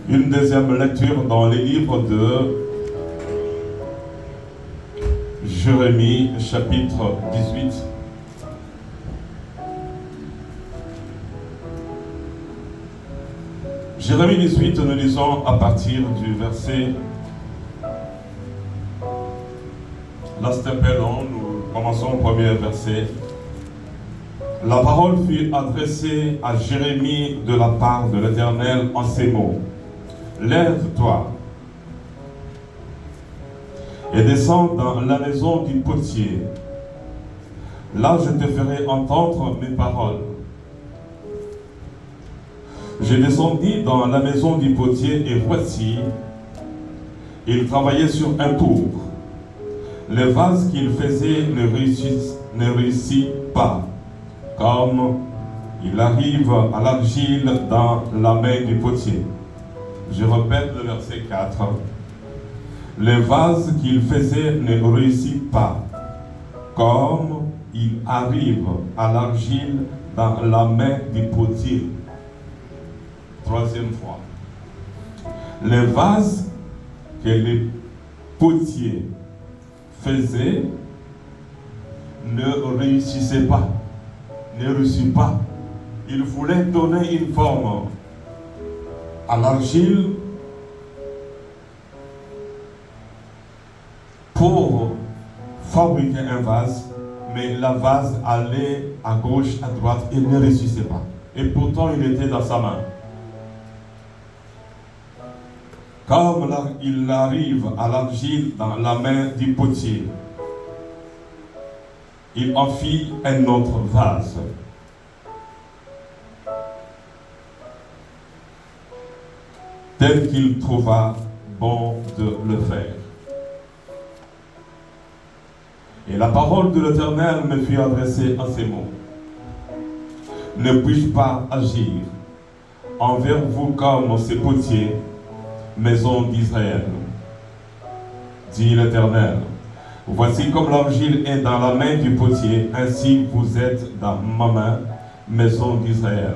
Une deuxième lecture dans les livres de Jérémie, chapitre 18. Jérémie 18, nous lisons à partir du verset. Là, c'est un peu long, nous commençons au premier verset. La parole fut adressée à Jérémie de la part de l'Éternel en ces mots. Lève-toi et descends dans la maison du potier. Là, je te ferai entendre mes paroles. Je descendis dans la maison du potier et voici, il travaillait sur un tour. Le vase qu'il faisait ne réussit pas, comme il arrive à l'argile dans la main du potier. Je répète le verset 4. Le vase qu'il faisait ne réussit pas, comme il arrive à l'argile dans la main du potier. Troisième fois. Le vase que le potier faisait ne réussissait pas, ne réussit pas. Il voulait donner une forme à l'argile pour fabriquer un vase, mais la vase allait à gauche, à droite et ne réussissait pas. Et pourtant, il était dans sa main. Comme il arrive à l'argile dans la main du potier, il en fit un autre vase. Tel qu'il trouva bon de le faire. Et la parole de l'Éternel me fut adressée en ces mots. Ne puis-je pas agir envers vous comme ces potiers, maison d'Israël, dit l'Éternel. Voici comme l'argile est dans la main du potier, ainsi vous êtes dans ma main, maison d'Israël.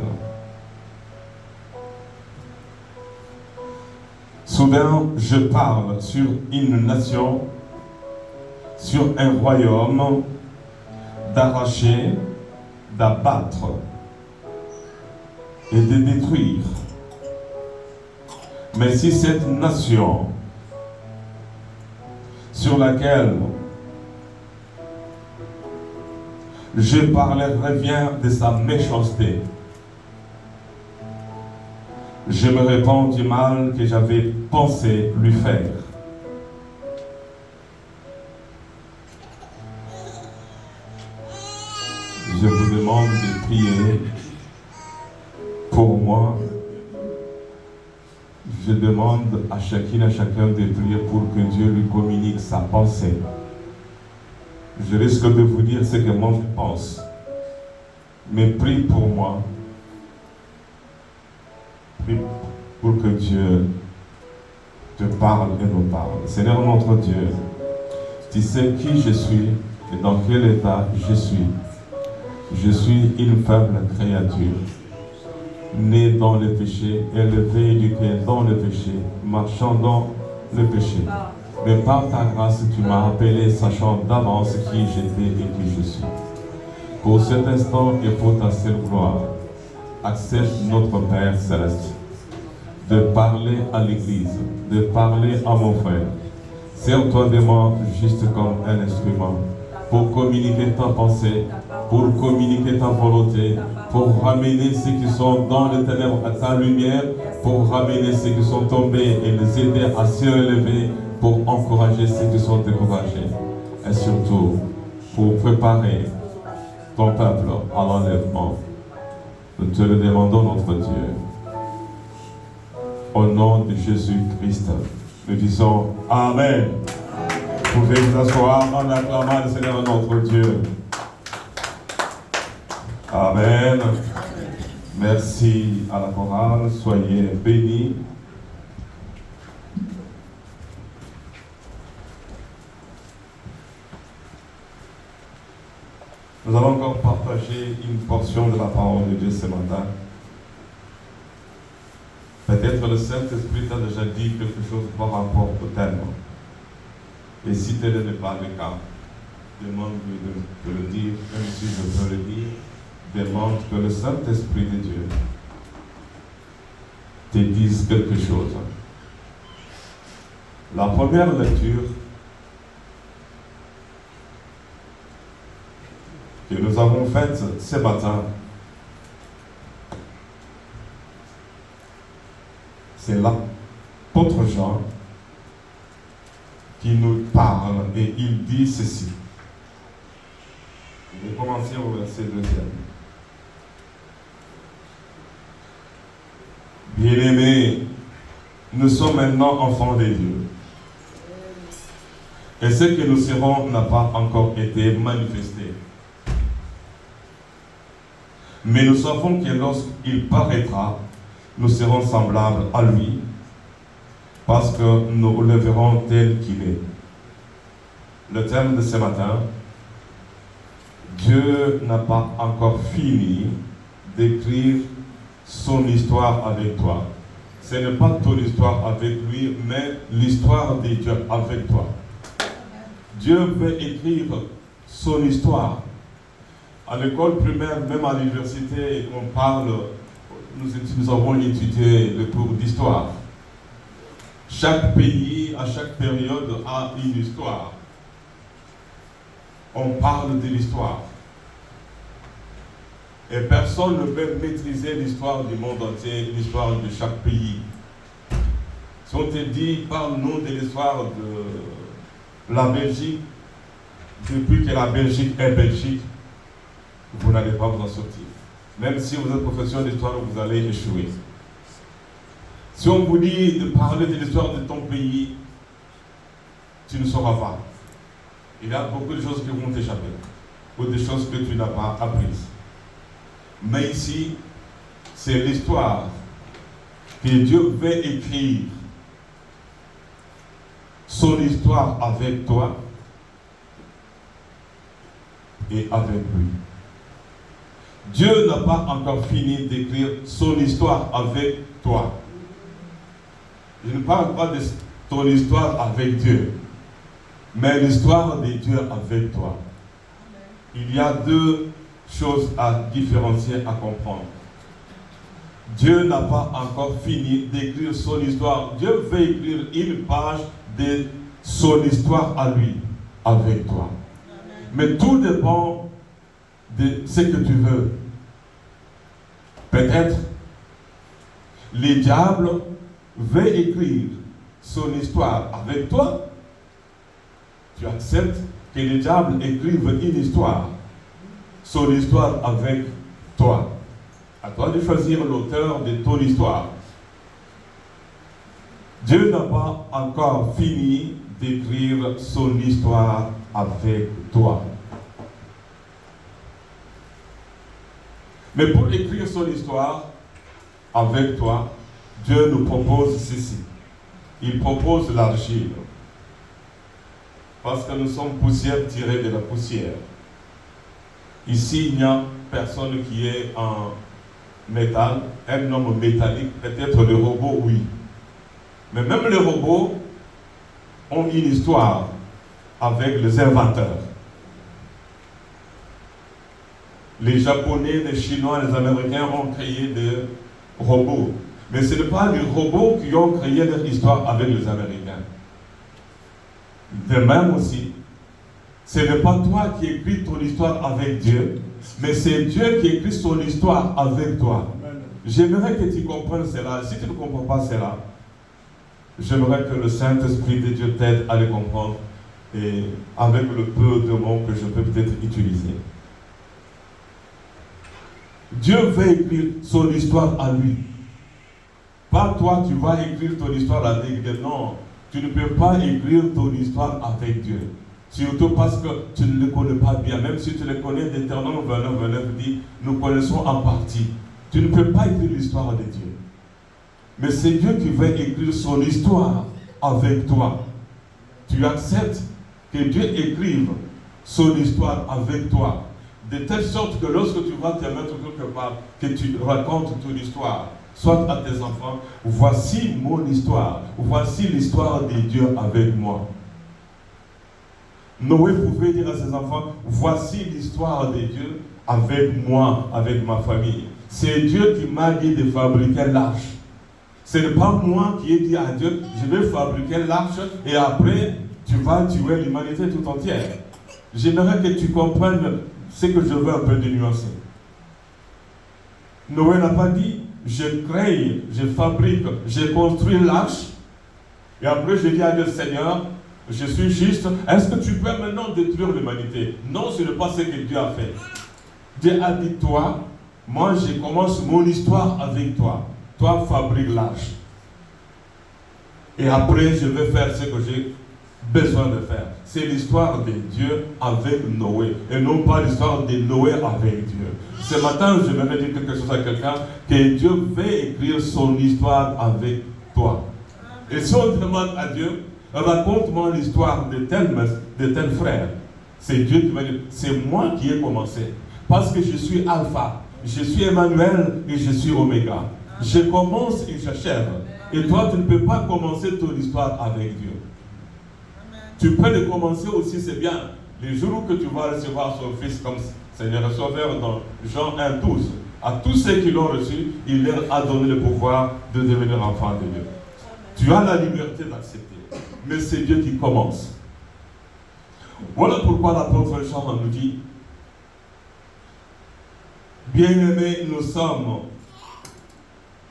Soudain, je parle sur une nation, sur un royaume, d'arracher, d'abattre et de détruire. Mais si cette nation sur laquelle je parlerai vient de sa méchanceté, je me répands du mal que j'avais pensé lui faire. Je vous demande de prier pour moi. Je demande à chacune et à chacun de prier pour que Dieu lui communique sa pensée. Je risque de vous dire ce que moi je pense. Mais prie pour moi. Prie pour que Dieu te parle et nous parle. Seigneur notre Dieu, tu sais qui je suis et dans quel état je suis. Je suis une faible créature, née dans le péché, élevée et éduquée dans le péché, marchant dans le péché. Mais par ta grâce, tu m'as appelé, sachant d'avance qui j'étais et qui je suis. Pour cet instant et pour ta seule gloire, accepte notre Père Céleste de parler à l'Église, de parler à mon frère. Sers-toi de moi juste comme un instrument pour communiquer ta pensée, pour communiquer ta volonté, pour ramener ceux qui sont dans les ténèbres à ta lumière, pour ramener ceux qui sont tombés et les aider à se relever, pour encourager ceux qui sont découragés. Et surtout, pour préparer ton peuple à l'enlèvement. Nous te le demandons, notre Dieu. Au nom de Jésus-Christ, nous disons Amen. Vous pouvez vous asseoir en acclamant le Seigneur notre Dieu. Amen. Merci à la chorale. Soyez bénis. Nous allons encore partager une portion de la parole de Dieu ce matin. Peut-être le Saint-Esprit t'a déjà dit quelque chose par rapport au thème. Et si tel n'est pas le cas, demande-lui de le dire, même si je peux le dire, demande que le Saint-Esprit de Dieu te dise quelque chose. La première lecture que nous avons faite ce matin, c'est l'apôtre Jean qui nous parle et il dit ceci. Je vais commencer au verset 2. Bien-aimés, nous sommes maintenant enfants de Dieu. Et ce que nous serons n'a pas encore été manifesté. Mais nous savons que lorsqu'il paraîtra, nous serons semblables à lui, parce que nous le verrons tel qu'il est. Le thème de ce matin, Dieu n'a pas encore fini d'écrire son histoire avec toi. Ce n'est pas ton histoire avec lui, mais l'histoire de Dieu avec toi. Dieu veut écrire son histoire. À l'école primaire, même à l'université, on parle, nous avons étudié le cours d'histoire. Chaque pays, à chaque période, a une histoire. On parle de l'histoire. Et personne ne peut maîtriser l'histoire du monde entier, l'histoire de chaque pays. Si on te dit, parle-nous de l'histoire de la Belgique, depuis que la Belgique est Belgique, vous n'allez pas vous en sortir. Même si vous êtes professeur d'histoire, vous allez échouer. Si on vous dit de parler de l'histoire de ton pays, tu ne sauras pas. Il y a beaucoup de choses qui vont t'échapper, ou des choses que tu n'as pas apprises. Mais ici, c'est l'histoire que Dieu veut écrire. Son histoire avec toi et avec lui. Dieu n'a pas encore fini d'écrire son histoire avec toi. Je ne parle pas de ton histoire avec Dieu, mais l'histoire de Dieu avec toi. Il y a deux choses à différencier, à comprendre. Dieu n'a pas encore fini d'écrire son histoire. Dieu veut écrire une page de son histoire à lui, avec toi. Mais tout dépend de ce que tu veux. Peut-être, le diable veut écrire son histoire avec toi. Tu acceptes que le diable écrive une histoire, son histoire avec toi. À toi de choisir l'auteur de ton histoire. Dieu n'a pas encore fini d'écrire son histoire avec toi. Mais pour écrire son histoire avec toi, Dieu nous propose ceci. Il propose l'argile. Parce que nous sommes poussière tirée de la poussière. Ici, il n'y a personne qui est en métal, un homme métallique, peut-être le robot, oui. Mais même les robots ont une histoire avec les inventeurs. Les Japonais, les Chinois, les Américains ont créé des robots. Mais ce n'est pas les robots qui ont créé leur histoire avec les Américains. De même aussi, ce n'est pas toi qui écris ton histoire avec Dieu, mais c'est Dieu qui écrit son histoire avec toi. J'aimerais que tu comprennes cela. Si tu ne comprends pas cela, j'aimerais que le Saint-Esprit de Dieu t'aide à le comprendre et avec le peu de mots que je peux peut-être utiliser. Dieu veut écrire son histoire à lui. Pas toi, tu vas écrire ton histoire avec Dieu. Non, tu ne peux pas écrire ton histoire avec Dieu. Surtout parce que tu ne le connais pas bien. Même si tu le connais, Deutéronome 29 dit, nous connaissons en partie. Tu ne peux pas écrire l'histoire de Dieu. Mais c'est Dieu qui veut écrire son histoire avec toi. Tu acceptes que Dieu écrive son histoire avec toi. De telle sorte que lorsque tu vas te mettre quelque part, que tu racontes ton histoire, soit à tes enfants, voici mon histoire, voici l'histoire de Dieu avec moi. Noé pouvait dire à ses enfants, voici l'histoire de Dieu avec moi, avec ma famille. C'est Dieu qui m'a dit de fabriquer l'arche. Ce n'est pas moi qui ai dit à Dieu, je vais fabriquer l'arche et après, tu vas tuer l'humanité tout entière. J'aimerais que tu comprennes ce que je veux un peu dénuancer. Noé n'a pas dit, je crée, je fabrique, je construis l'arche et après je dis à Dieu, Seigneur, je suis juste, est-ce que tu peux maintenant détruire l'humanité? Non, ce n'est pas ce que Dieu a fait. Dieu a dit, toi, moi je commence mon histoire avec toi. Toi, fabrique l'arche. Et après, je vais faire ce que j'ai besoin de faire. C'est l'histoire de Dieu avec Noé. Et non pas l'histoire de Noé avec Dieu. Ce matin, je vais dire quelque chose à quelqu'un, que Dieu veut écrire son histoire avec toi. Et si on demande à Dieu, raconte-moi l'histoire de tel frère. C'est Dieu qui va dire, c'est moi qui ai commencé. Parce que je suis Alpha, je suis Emmanuel et je suis Oméga. Je commence et j'achève. Et toi, tu ne peux pas commencer ton histoire avec Dieu. Tu peux le commencer aussi, c'est bien. Les jours où que tu vas recevoir son Fils comme Seigneur et Sauveur dans Jean 1,12, à tous ceux qui l'ont reçu, il leur a donné le pouvoir de devenir enfants de Dieu. Tu as la liberté d'accepter. Mais c'est Dieu qui commence. Voilà pourquoi l'apôtre Jean nous dit, bien-aimés, nous sommes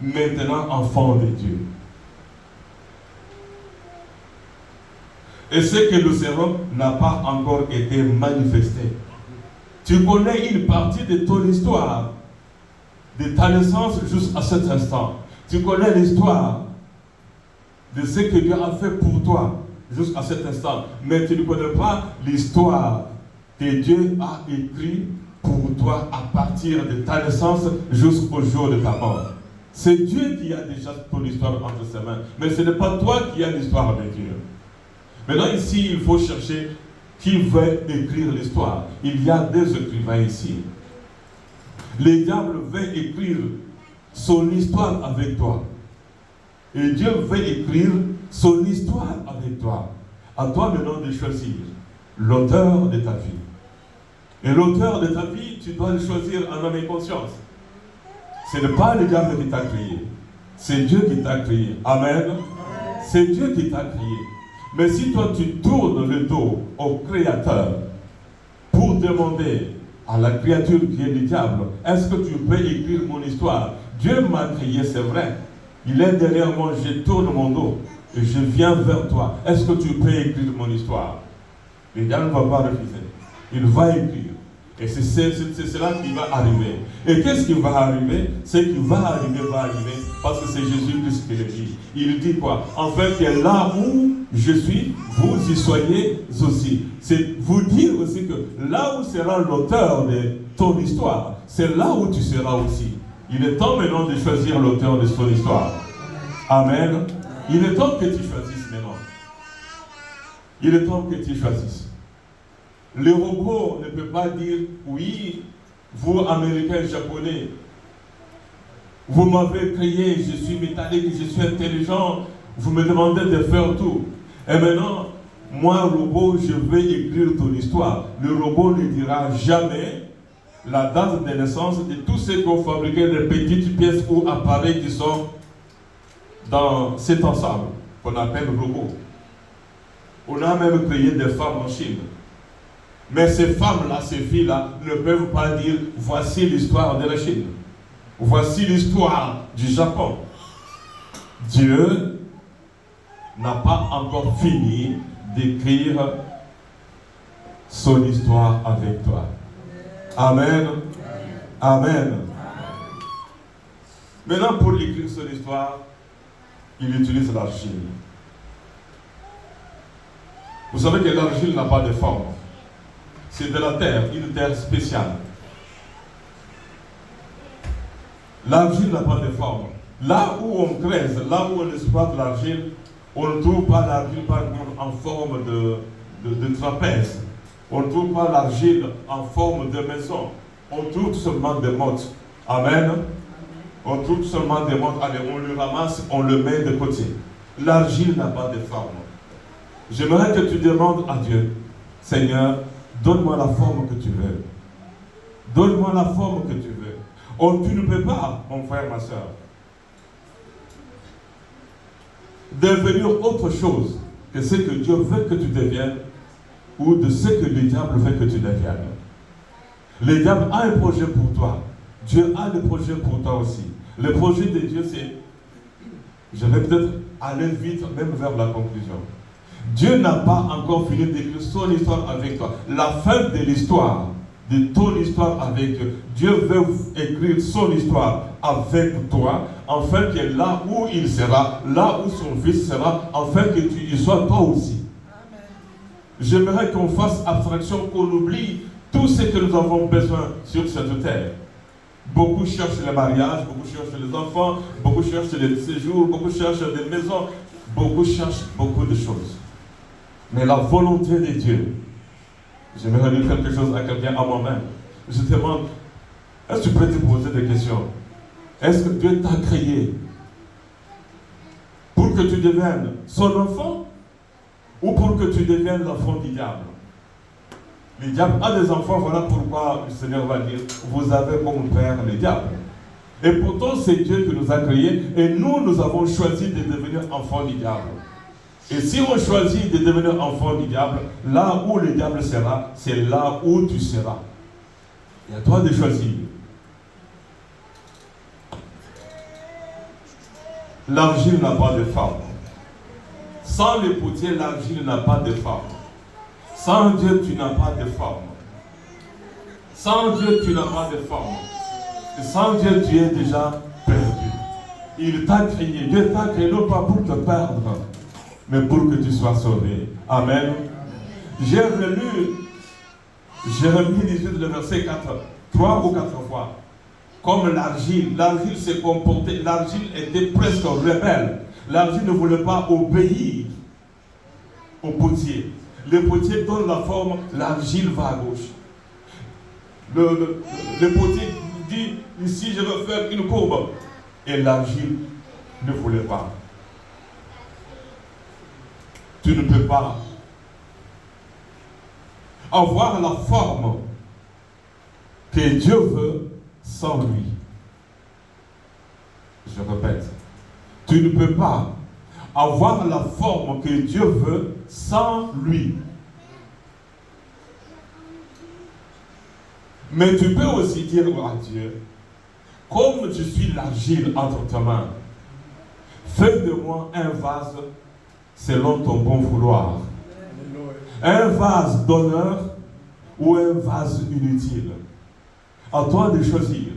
maintenant enfants de Dieu. Et ce que nous serons n'a pas encore été manifesté. Tu connais une partie de ton histoire, de ta naissance jusqu'à cet instant. Tu connais l'histoire de ce que Dieu a fait pour toi jusqu'à cet instant. Mais tu ne connais pas l'histoire que Dieu a écrite pour toi à partir de ta naissance jusqu'au jour de ta mort. C'est Dieu qui a déjà ton histoire entre ses mains. Mais ce n'est pas toi qui as l'histoire de Dieu. Maintenant ici, il faut chercher qui veut écrire l'histoire. Il y a deux écrivains ici. Le diable veut écrire son histoire avec toi. Et Dieu veut écrire son histoire avec toi. À toi maintenant de choisir l'auteur de ta vie. Et l'auteur de ta vie, tu dois le choisir en âme et conscience. Ce n'est pas le diable qui t'a créé. C'est Dieu qui t'a créé. Amen. C'est Dieu qui t'a créé. Mais si toi tu tournes le dos au Créateur pour demander à la créature qui est le diable, est-ce que tu peux écrire mon histoire? Dieu m'a créé, c'est vrai. Il est derrière moi, je tourne mon dos et je viens vers toi. Est-ce que tu peux écrire mon histoire? Le diable ne va pas refuser. Il va écrire. Et c'est cela qui va arriver. Et qu'est-ce qui va arriver? Ce qui va arriver, parce que c'est Jésus-Christ qui le dit. Il dit quoi? En fait, que là où je suis, vous y soyez aussi. C'est vous dire aussi que là où sera l'auteur de ton histoire, c'est là où tu seras aussi. Il est temps maintenant de choisir l'auteur de ton histoire. Amen. Il est temps que tu choisisses maintenant. Il est temps que tu choisisses. Le robot ne peut pas dire, oui, vous, Américains, Japonais, vous m'avez créé, je suis métallique, je suis intelligent, vous me demandez de faire tout. Et maintenant, moi, robot, je vais écrire ton histoire. Le robot ne dira jamais la date de naissance de tous ceux qui ont fabriqué des petites pièces ou appareils qui sont dans cet ensemble qu'on appelle robot. On a même créé des femmes en Chine. Mais ces femmes-là, ces filles-là, ne peuvent pas dire « voici l'histoire de la Chine ». Voici l'histoire du Japon. Dieu n'a pas encore fini d'écrire son histoire avec toi. Amen. Amen. Maintenant, pour écrire son histoire, il utilise l'argile. Vous savez que l'argile n'a pas de forme. C'est de la terre, une terre spéciale. L'argile n'a pas de forme. Là où on creuse, là où on exploite l'argile, on ne trouve pas l'argile par exemple en forme de trapèze. On ne trouve pas l'argile en forme de maison. On trouve seulement des mottes. Amen. On trouve seulement des montres, allez, on le ramasse, on le met de côté. L'argile n'a pas de forme. J'aimerais que tu demandes à Dieu, Seigneur, donne-moi la forme que tu veux. Donne-moi la forme que tu veux. Oh, tu ne peux pas, mon frère, ma soeur, devenir autre chose que ce que Dieu veut que tu deviennes ou de ce que le diable veut que tu deviennes. Le diable a un projet pour toi. Dieu a des projets pour toi aussi. Le projet de Dieu, c'est... Je vais peut-être aller vite, même vers la conclusion. Dieu n'a pas encore fini d'écrire son histoire avec toi. La fin de l'histoire, de ton histoire avec Dieu. Dieu veut écrire son histoire avec toi, afin que là où il sera, là où son fils sera, afin que tu y sois toi aussi. Amen. J'aimerais qu'on fasse abstraction, qu'on oublie tout ce que nous avons besoin sur cette terre. Beaucoup cherchent le mariage, beaucoup cherchent les enfants, beaucoup cherchent les séjours, beaucoup cherchent des maisons, beaucoup cherchent beaucoup de choses. Mais la volonté de Dieu, j'aimerais dire quelque chose à quelqu'un, à moi-même. Je te demande, est-ce que tu peux te poser des questions? Est-ce que Dieu t'a créé pour que tu deviennes son enfant ou pour que tu deviennes l'enfant du diable? Le diable a des enfants, voilà pourquoi le Seigneur va dire, vous avez comme père le diable. Et pourtant, c'est Dieu qui nous a créés et nous avons choisi de devenir enfants du diable. Et si on choisit de devenir enfant du diable, là où le diable sera, c'est là où tu seras. Et à toi de choisir. L'argile n'a pas de forme. Sans le potier, l'argile n'a pas de forme. Sans Dieu, tu n'as pas de forme. Sans Dieu, tu n'as pas de forme. Et sans Dieu, tu es déjà perdu. Il t'a créé. Dieu t'a créé non pas pour te perdre, mais pour que tu sois sauvé. Amen. J'ai relu Jérémie 18, le verset 4, 3 ou 4 fois. Comme l'argile. L'argile s'est comportée. L'argile était presque rebelle. L'argile ne voulait pas obéir au potier. Le potier donne la forme, l'argile va à gauche. Le potier dit, ici je veux faire une courbe. Et l'argile ne voulait pas. Tu ne peux pas avoir la forme que Dieu veut sans lui. Je répète, tu ne peux pas avoir la forme que Dieu veut sans lui. Mais tu peux aussi dire à Dieu, comme je suis l'argile entre tes mains, fais de moi un vase selon ton bon vouloir. Un vase d'honneur ou un vase inutile. À toi de choisir.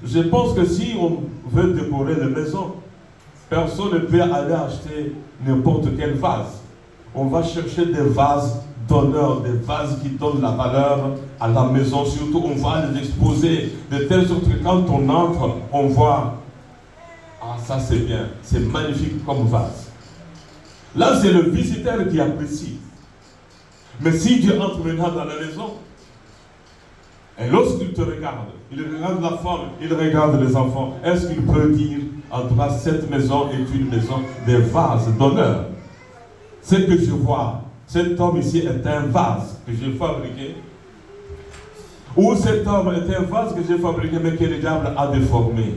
Je pense que si on veut décorer la maison, personne ne peut aller acheter n'importe quel vase. On va chercher des vases d'honneur, des vases qui donnent la valeur à la maison. Surtout, on va les exposer de telle sorte que quand on entre, on voit, ah ça c'est bien, c'est magnifique comme vase. Là, c'est le visiteur qui apprécie. Mais si Dieu entre maintenant dans la maison, et lorsqu'il te regarde, il regarde la femme, il regarde les enfants, est-ce qu'il peut dire, en tout cas, cette maison est une maison des vases d'honneur? Ce que je vois, cet homme ici est un vase que j'ai fabriqué, ou cet homme est un vase que j'ai fabriqué, mais que le diable a déformé.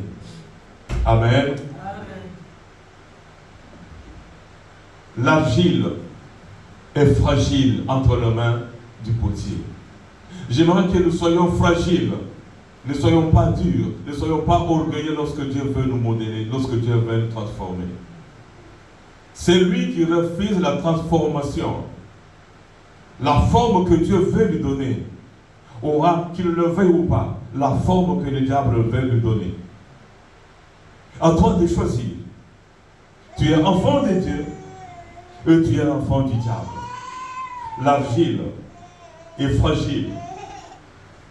Amen. L'argile est fragile entre les mains du potier. J'aimerais que nous soyons fragiles, ne soyons pas durs, ne soyons pas orgueilleux lorsque Dieu veut nous modeler, lorsque Dieu veut nous transformer. C'est lui qui refuse la transformation. La forme que Dieu veut lui donner aura, qu'il le veuille ou pas, la forme que le diable veut lui donner. À toi de choisir. Tu es enfant de Dieu et tu es enfant du diable. L'argile est fragile.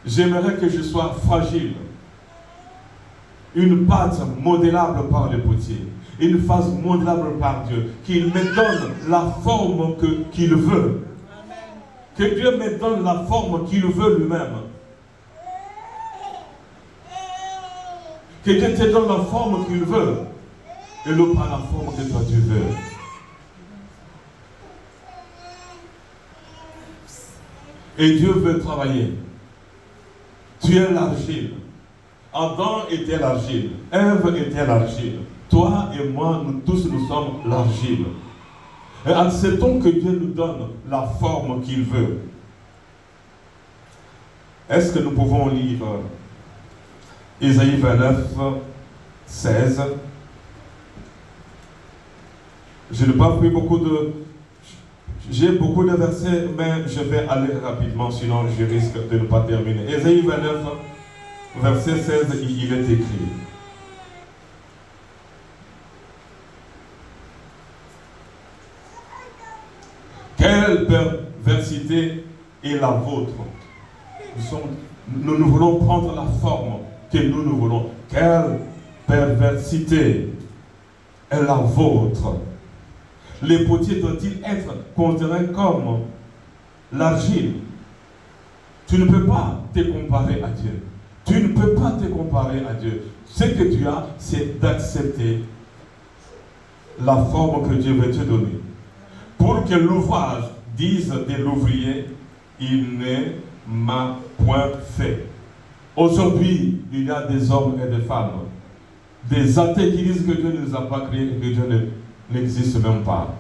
J'aimerais que je sois fragile. Une pâte modélable par le potier. Une phase modélable par Dieu. Qu'il me donne la forme qu'il veut. Que Dieu me donne la forme qu'il veut lui-même. Que Dieu te donne la forme qu'il veut et non pas la forme que toi tu veux. Et Dieu veut travailler. Tu es l'argile. Adam était l'argile. Ève était l'argile. Toi et moi, nous tous, nous sommes l'argile. Et acceptons que Dieu nous donne la forme qu'il veut. Est-ce que nous pouvons lire Ésaïe 29, 16? Je n'ai pas pris beaucoup de... J'ai beaucoup de versets, mais je vais aller rapidement, sinon je risque de ne pas terminer. Ésaïe 29, verset 16, il est écrit. Quelle perversité est la vôtre? Nous voulons prendre la forme que nous voulons. Quelle perversité est la vôtre? Les potiers doivent-ils être considérés comme l'argile? Tu ne peux pas te comparer à Dieu. Tu ne peux pas te comparer à Dieu. Ce que tu as, c'est d'accepter la forme que Dieu veut te donner. Pour que l'ouvrage dise de l'ouvrier, il ne m'a point fait. Aujourd'hui, il y a des hommes et des femmes, des athées qui disent que Dieu ne les a pas créés et que Dieu n'existe même pas.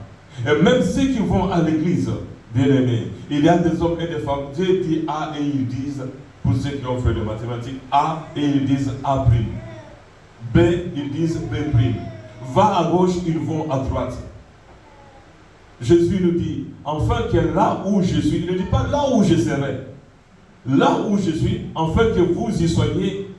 Et même ceux qui vont à l'église, bien aimés, il y a des hommes et des femmes. Dieu dit A et ils disent, pour ceux qui ont fait de mathématiques, A et ils disent A'. B, ils disent B'. Va à gauche, ils vont à droite. Jésus nous dit, enfin que là où je suis, il ne dit pas là où je serai. Là où je suis, afin que vous y soyez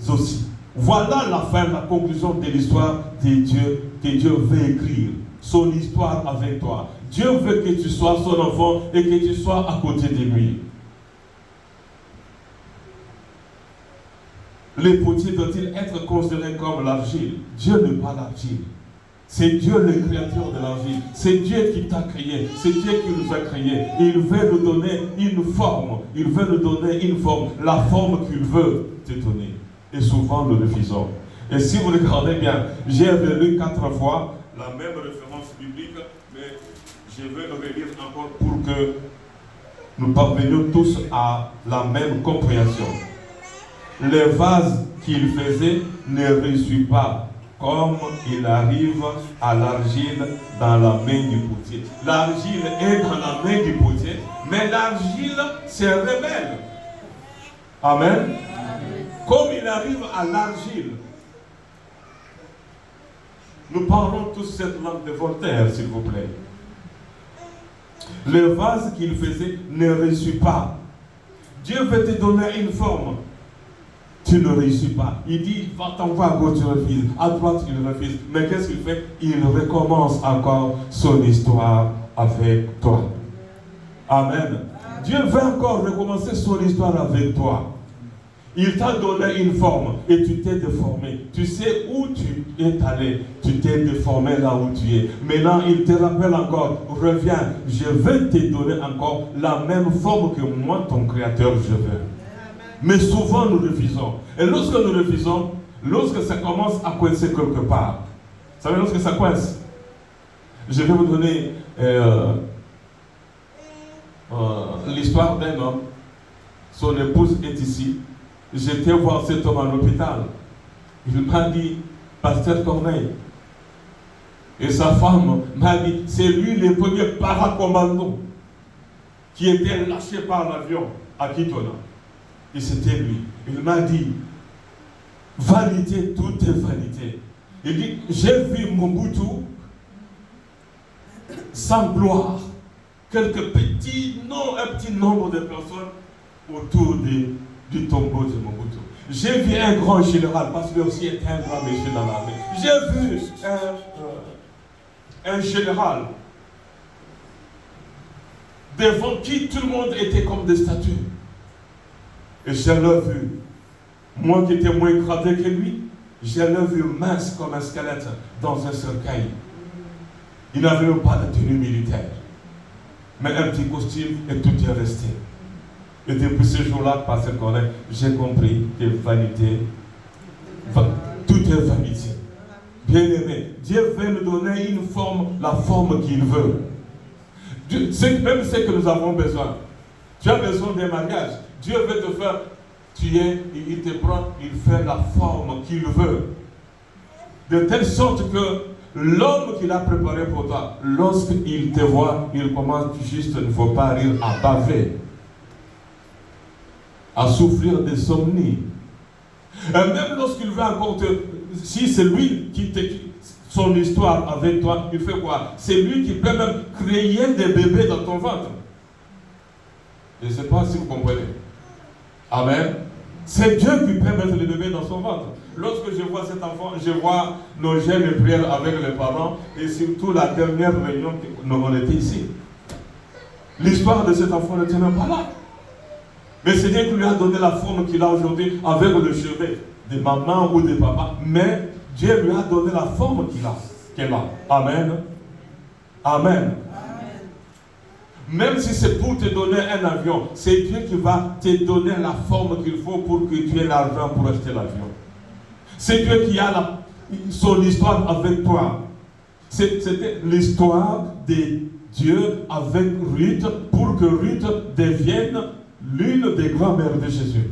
aussi. Voilà la fin, la conclusion de l'histoire de Dieu, que Dieu veut écrire. Son histoire avec toi. Dieu veut que tu sois son enfant et que tu sois à côté de lui. Les potiers doivent-ils être considérés comme l'argile? Dieu n'est pas l'argile. C'est Dieu le créateur de l'argile. C'est Dieu qui t'a créé. C'est Dieu qui nous a créés. Il veut nous donner une forme. Il veut nous donner une forme. La forme qu'il veut te donner. Et souvent nous refusons. Et si vous regardez bien, j'ai relu 4 fois la même référence biblique, mais je vais le relire encore pour que nous parvenions tous à la même compréhension. Les vases qu'il faisait ne réussissent pas, comme il arrive à l'argile dans la main du potier. L'argile est dans la main du potier, mais l'argile se rebelle. Amen. Amen. Comme il arrive à l'argile. Nous parlons tous cette langue de Voltaire, s'il vous plaît. Le vase qu'il faisait ne réussit pas. Dieu veut te donner une forme. Tu ne réussis pas. Il dit, va t'envoyer à gauche, tu refuses. À droite, il refuse. Mais qu'est-ce qu'il fait? Il recommence encore son histoire avec toi. Amen. Dieu veut encore recommencer son histoire avec toi. Il t'a donné une forme et tu t'es déformé. Tu sais où tu es allé. Tu t'es déformé là où tu es. Maintenant, il te rappelle encore, reviens, je vais te donner encore la même forme que moi, ton créateur, je veux. Mais souvent, nous refusons. Et lorsque nous refusons, lorsque ça commence à coincer quelque part, vous savez, lorsque ça coince, je vais vous donner l'histoire d'un homme. Son épouse est ici. J'étais voir cet homme à l'hôpital. Il m'a dit, Pasteur Corneille. Et sa femme m'a dit, c'est lui le premier paracommando qui était lâché par l'avion à Kitona. Et c'était lui. Il m'a dit, vanité, tout est vanité. Il dit, j'ai vu Mobutu sans gloire. Quelques petits, un petit nombre de personnes autour du tombeau de Mobutu. J'ai vu un grand général, parce qu'il aussi était un grand monsieur dans l'armée. J'ai vu un général devant qui tout le monde était comme des statues. Et je l'ai vu, moi qui étais moins gradé que lui, je l'ai vu mince comme un squelette dans un cercueil. Il n'avait même pas de tenue militaire, mais un petit costume et tout est resté. Et depuis ce jour-là, Pasteur Corneille, j'ai compris que vanité, quelle vanité. Bien-aimé, Dieu veut nous donner une forme, la forme qu'il veut. Dieu, même ce que nous avons besoin. Tu as besoin d'un mariage. Dieu veut te faire, il te prend, il fait la forme qu'il veut. De telle sorte que l'homme qu'il a préparé pour toi, lorsqu'il te voit, il commence juste, il ne faut pas rire, à baver, à souffrir d'insomnie. Et même lorsqu'il veut encore si c'est lui qui son histoire avec toi, il fait quoi? C'est lui qui peut même créer des bébés dans ton ventre. Je ne sais pas si vous comprenez. Amen. C'est Dieu qui peut mettre les bébés dans son ventre. Lorsque je vois cet enfant, je vois nos jeunes prières avec les parents et surtout la dernière réunion qu'on était ici. L'histoire de cet enfant n'était même pas là. Mais c'est Dieu qui lui a donné la forme qu'il a aujourd'hui avec le chevet de maman ou de papa. Mais Dieu lui a donné la forme qu'elle a. Amen. Amen. Même si c'est pour te donner un avion, c'est Dieu qui va te donner la forme qu'il faut pour que tu aies l'argent pour acheter l'avion. C'est Dieu qui a son histoire avec toi. C'était l'histoire de Dieu avec Ruth pour que Ruth devienne l'une des grand-mères de Jésus.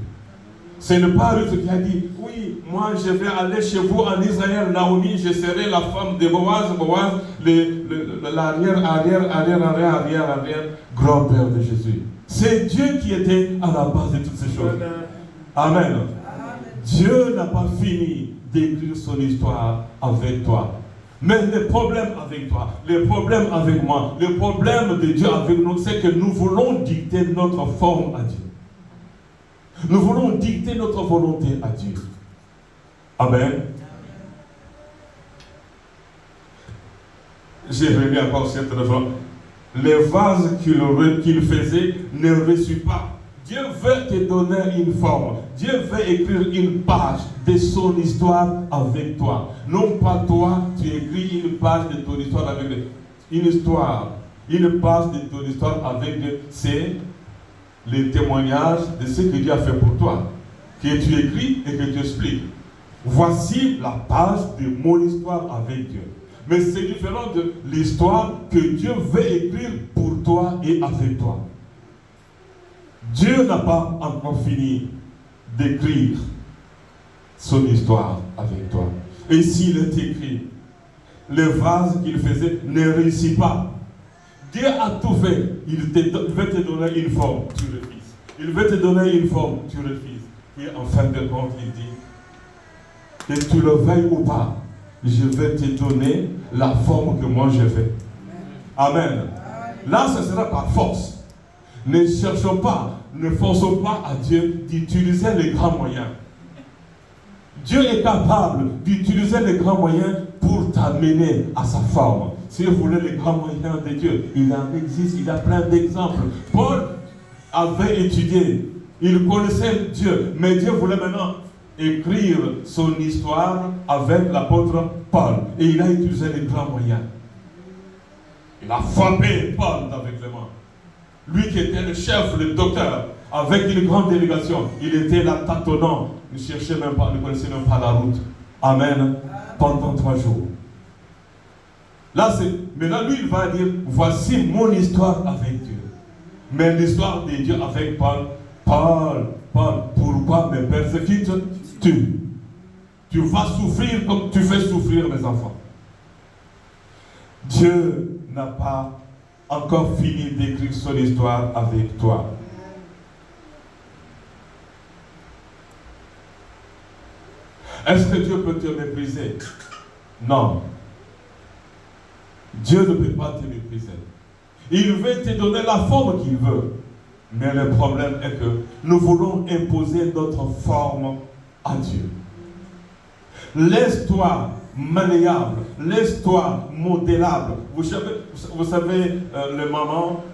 Ce n'est pas Ruth qui a dit, oui, moi je vais aller chez vous en Israël, Naomi, je serai la femme de Boaz, l'arrière, grand-père de Jésus. C'est Dieu qui était à la base de toutes ces choses. Amen. Amen. Dieu n'a pas fini d'écrire son histoire avec toi. Mais le problème avec toi, le problème avec moi, le problème de Dieu avec nous, c'est que nous voulons dicter notre forme à Dieu. Nous voulons dicter notre volonté à Dieu. Amen. J'ai relu encore cette raison. Les vases qu'il faisait ne reçut pas. Dieu veut te donner une forme. Dieu veut écrire une page de son histoire avec toi. Non pas toi, tu écris une page de ton histoire avec Dieu. Une page de ton histoire avec Dieu, c'est les témoignages de ce que Dieu a fait pour toi, que tu écris et que tu expliques. Voici la page de mon histoire avec Dieu. Mais c'est différent de l'histoire que Dieu veut écrire pour toi et avec toi. Dieu n'a pas encore fini d'écrire son histoire avec toi. Et s'il est écrit, le vase qu'il faisait ne réussit pas. Dieu a tout fait. Il veut te donner une forme, tu refuses. Il veut te donner une forme, tu refuses. Et en fin de compte, il dit, que tu le veuilles ou pas, je vais te donner la forme que moi je veux. Amen. Là, ce sera par force. Ne cherchons pas, ne forçons pas à Dieu d'utiliser les grands moyens. Dieu est capable d'utiliser les grands moyens pour t'amener à sa forme. Si vous voulez les grands moyens de Dieu, il en existe, il y a plein d'exemples. Paul avait étudié, il connaissait Dieu, mais Dieu voulait maintenant écrire son histoire avec l'apôtre Paul. Et il a utilisé les grands moyens. Il a frappé Paul avec les mains. Lui qui était le chef, le docteur, avec une grande délégation, il était là tâtonnant, ne cherchait même pas, ne connaissait même pas la route. Amen. Pendant 3 jours. Là, maintenant, lui, il va dire, voici mon histoire avec Dieu. Mais l'histoire de Dieu avec Paul, pourquoi me persécutes-tu? Tu vas souffrir comme tu fais souffrir mes enfants. Dieu n'a pas encore fini d'écrire son histoire avec toi. Est-ce que Dieu peut te mépriser? Non. Dieu ne peut pas te mépriser. Il veut te donner la forme qu'il veut. Mais le problème est que nous voulons imposer notre forme à Dieu. Laisse-toi malléable, laisse-toi modélable. Vous savez les mamans,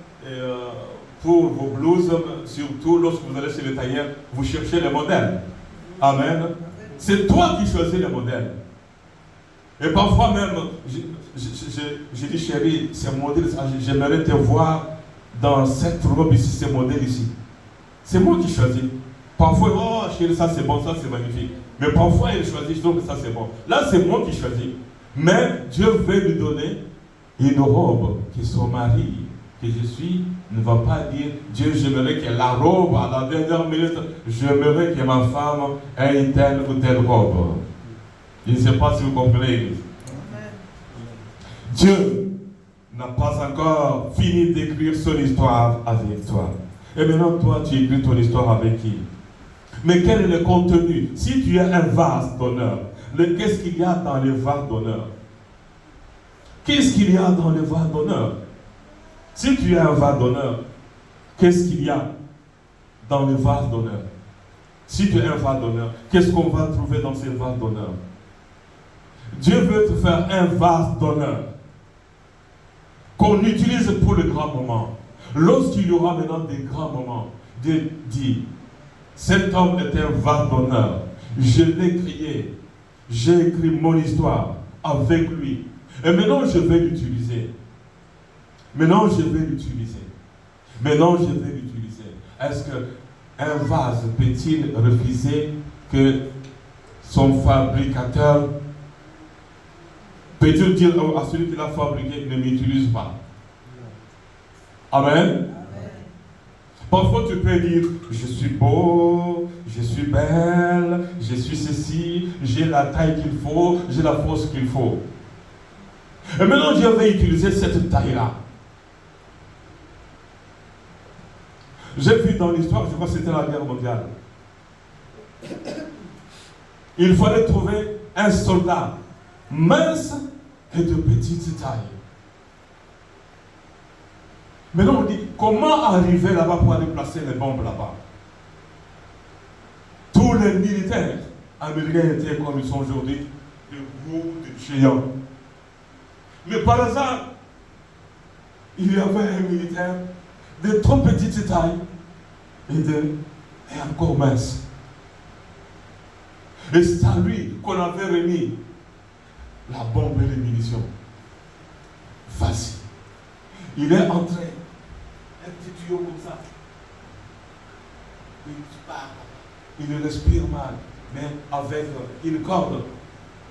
pour vos blouses, surtout lorsque vous allez chez les tailleurs, vous cherchez les modèles. Amen. C'est toi qui choisis les modèles. Et parfois même, je dis chérie, ces modèles, j'aimerais te voir dans cette robe ici, ces modèles ici. C'est moi qui choisis. Parfois, oh chérie, ça c'est bon, ça c'est magnifique. Mais parfois, elle choisit, je trouve que ça c'est bon. Là, c'est moi qui choisis. Mais Dieu veut lui donner une robe que son mari, que je suis, ne va pas dire, Dieu, j'aimerais que la robe, à la dernière minute, j'aimerais que ma femme ait telle ou telle robe. Je ne sais pas si vous comprenez. Dieu n'a pas encore fini d'écrire son histoire avec toi. Et maintenant, toi, tu écris ton histoire avec qui? Mais quel est le contenu? Si tu es un vase d'honneur, qu'est-ce qu'il y a dans le vase d'honneur? Qu'est-ce qu'il y a dans le vase d'honneur? Si tu es un vase d'honneur, qu'est-ce qu'il y a dans le vase d'honneur? Si tu es un vase d'honneur, qu'est-ce qu'on va trouver dans ce vase d'honneur? Dieu veut te faire un vase d'honneur qu'on utilise pour le grand moment. Lorsqu'il y aura maintenant des grands moments, Dieu dit, cet homme est un vase d'honneur. Je l'ai créé. J'ai écrit mon histoire avec lui. Et maintenant, je vais l'utiliser. Maintenant, je vais l'utiliser. Maintenant, je vais l'utiliser. Est-ce qu'un vase peut-il refuser que son fabricateur peut-il dire à celui qui l'a fabriqué, ne m'utilise pas? Amen. Parfois tu peux dire, je suis beau, je suis belle, je suis ceci, j'ai la taille qu'il faut, j'ai la force qu'il faut. Et maintenant je vais utiliser cette taille-là. J'ai vu dans l'histoire, je crois que c'était la guerre mondiale. Il fallait trouver un soldat mince et de petite taille. Maintenant, on dit, comment arriver là-bas pour aller placer les bombes là-bas? Tous les militaires américains étaient comme ils sont aujourd'hui, de gros, de géants. Mais par hasard, il y avait un militaire de trop petite taille et encore mince. Et c'est à lui qu'on avait remis la bombe et les munitions. Facile. Il est entré. Un petit tuyau comme ça. Il respire mal, mais avec une corde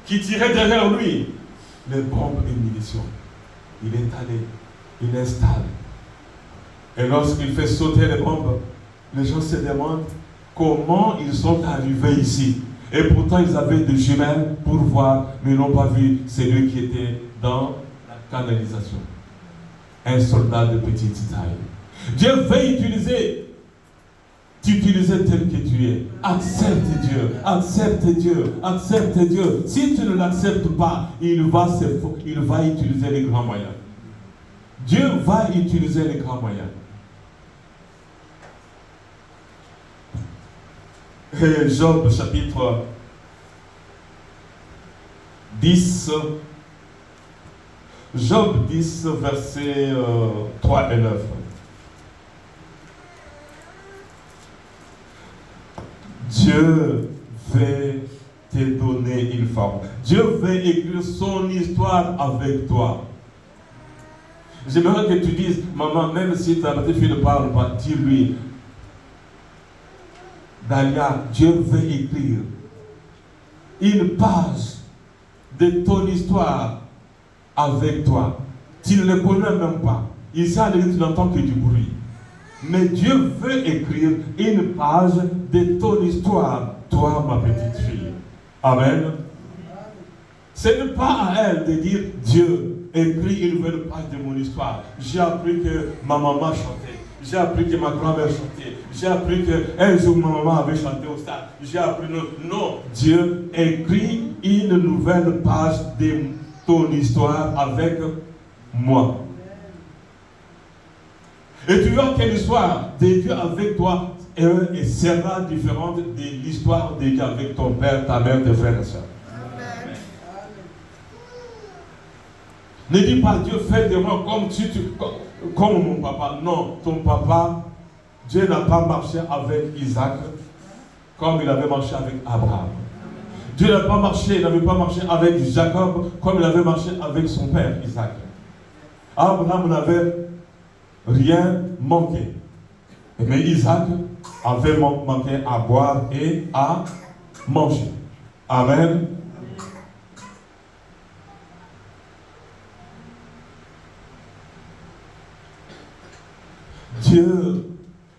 qui tirait derrière lui les bombes et munitions. Il est allé, il installe. Et lorsqu'il fait sauter les bombes, les gens se demandent comment ils sont arrivés ici. Et pourtant ils avaient des jumelles pour voir, mais ils n'ont pas vu celui qui était dans la canalisation. Un soldat de petite taille. Dieu veut t'utiliser tel que tu es. Accepte Dieu, accepte Dieu, accepte Dieu. Si tu ne l'acceptes pas, il va utiliser les grands moyens. Dieu va utiliser les grands moyens. Et Job chapitre 10. Job 10, versets 3 et 9. Dieu veut te donner une forme. Dieu veut écrire son histoire avec toi. J'aimerais que tu dises, maman, même si ta petite fille ne parle pas, dis-lui, Dalia, Dieu veut écrire une page de ton histoire avec toi. Tu ne le connais même pas. Ici, à l'église, tu n'entends que du bruit. Mais Dieu veut écrire une page de ton histoire, toi, ma petite fille. Amen. Ce n'est pas à elle de dire, Dieu, écrit une nouvelle page de mon histoire. J'ai appris que ma maman chantait. J'ai appris que ma grand-mère chantait. J'ai appris qu'un jour ma maman avait chanté au stade. J'ai appris, non. Dieu écrit une nouvelle page de ton histoire avec moi. Et tu vois que l'histoire de Dieu avec toi sera différente de l'histoire de Dieu avec ton père, ta mère, tes frères et sœurs. Amen. Ne dis pas Dieu fait de moi comme mon papa. Non, ton papa, Dieu n'a pas marché avec Isaac comme il avait marché avec Abraham. Dieu n'avait pas marché avec Jacob comme il avait marché avec son père Isaac. Abraham n'avait rien manqué. Mais Isaac avait manqué à boire et à manger. Amen. Dieu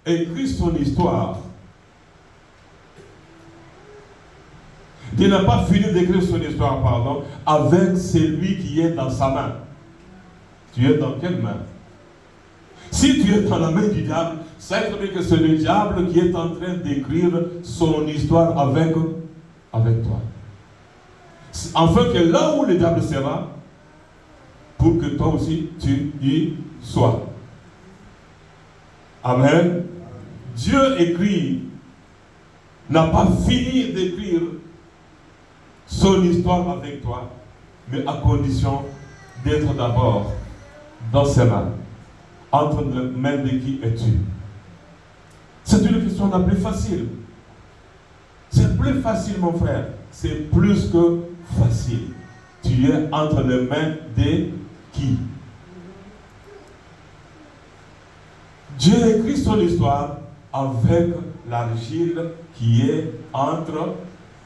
écrit son histoire. Dieu n'a pas fini d'écrire son histoire, pardon, avec celui qui est dans sa main. Tu es dans quelle main? Si tu es dans la main du diable, sache que c'est le diable qui est en train d'écrire son histoire avec toi. Afin que là où le diable sera, pour que toi aussi tu y sois. Amen. Dieu écrit, n'a pas fini d'écrire son histoire avec toi, mais à condition d'être d'abord dans ses mains. Entre les mains de qui es-tu? C'est une question la plus facile. C'est plus facile, mon frère. C'est plus que facile. Tu es entre les mains de qui? Dieu écrit son histoire avec l'argile qui est entre